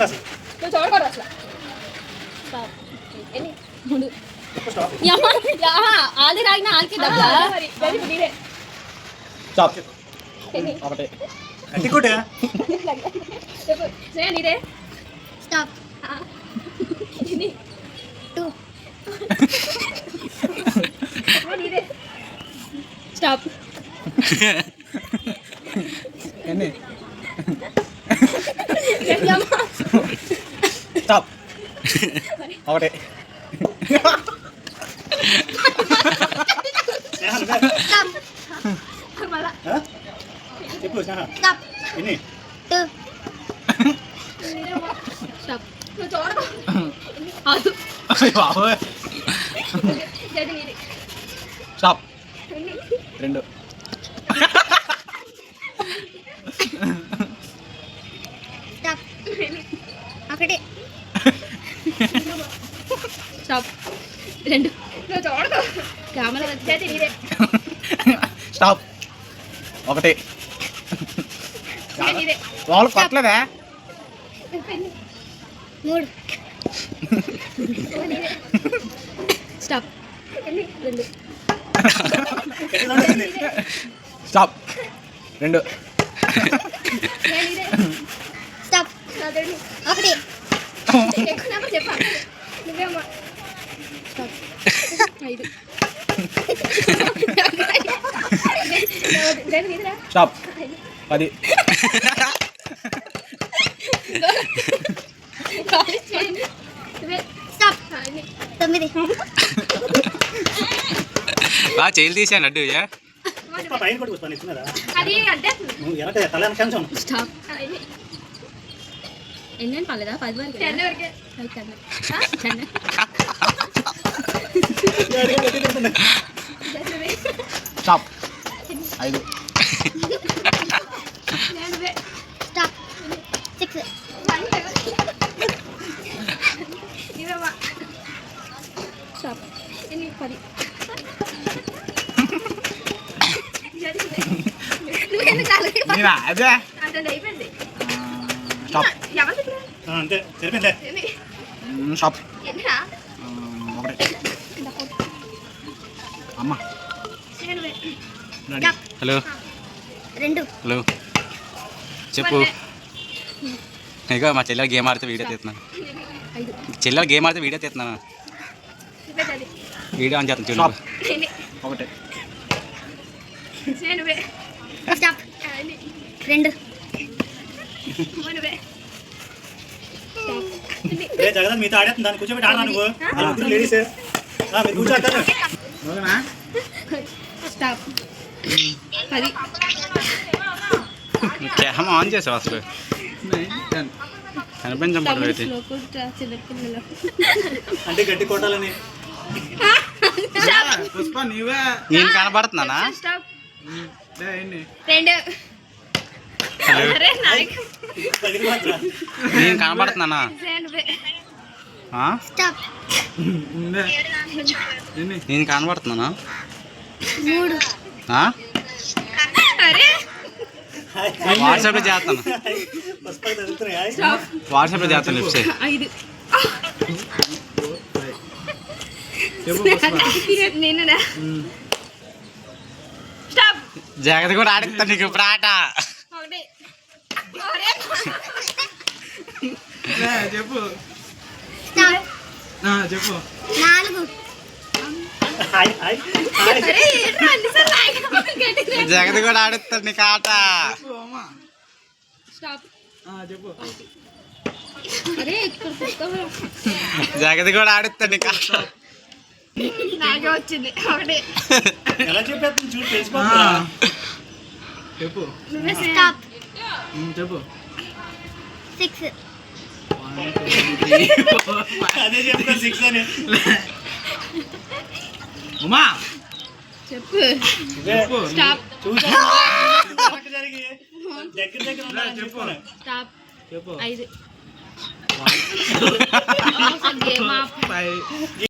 నువ్వు చూడకూడదు అసలు. ఆది రాగిన ఆల్కి డబ్బా నీదే స్టాప్ నీదే స్టాప్ స్టాప్ ఒకటే చెప్పు స్టాప్ ఎన్ని స్టాప్ నువ్వు చూడకు ఆదు స్టాప్ రెండు స్టాప్ ఒకటి స్టాప్ రెండు నువ్వు చూడకు కెమెరా వచ్చేది నీదే స్టాప్ ఒకటి వాళ్ళు కొట్టలేదా మూడు స్టాప్ రెండు స్టాప్ రెండు స్టాప్ ఒకటి చెప్పా నువ్వేమో స్టాప్ ఐదు స్టాప్ పది స్టాప్ తొమ్మిది బాగా చేయలు తీసాను అడ్డు స్టాప్ ఎన్ని పర్లేదా 10 వరకు స్టాప్ ఐదు స్టాప్ 6 స్టాప్ 10 నేనా అదే స్టాప్ అంతే సరిపోయిందే స్టాప్ ఒకటి అమ్మ హలో రెండు హలో చెప్పు ఇక మా చెల్లెలు గేమ్ ఆడితే వీడియో తీస్తున్నాను చెల్లెలు గేమ్ ఆడితే వీడియో తీస్తున్నాను వీడియో అని చేస్తాను చూడు ఒకటి స్టాప్ రెండు జగన్ మీతో ఆడేస్తుంది దాన్ని కూర్చోబెట్టి ఆడదా నువ్వు లేడీస్ మీరు కూర్చోడతారు స్టాప్ 10 క్యామ్ ఆన్ చేసావు అసలు కనిపించండి అయితే అంటే గట్టి కొట్టాలని పుష్ప నీవే నేను కనబడుతున్నానా రెండు నేను కనబడుతున్నానా స్టాప్ నేను కనబడుతున్నానా మూడు వాట్సాప్లో చేస్తాను చదువుతున్నాయి వాట్సాప్లో చేస్తాను లిఫ్ట్ చేయి 5 స్టాప్ జాగ్రత్త కూడా ఆడిస్తాను నీకు ఇప్పుడు ఆట చెప్పు స్టాప్ చెప్పు 4 జగతి కూడా ఆడిస్తాడు నీకు ఆట స్టాప్ చెప్పు అరే జగతి కూడా ఆడిస్తాడు నీకు ఆట నాకే వచ్చింది ఒకటి ఎలా చెప్పేస్తుంది చూసి తెలిసిపోతుందా చెప్పు స్టాప్ చెప్పు 6 అదే చెప్తాను 6 అని ఉమా చెప్పు చెప్పు స్టాప్ చూసా జరిగి దగ్గర దగ్గర చెప్పు స్టాప్ చెప్పు 5 5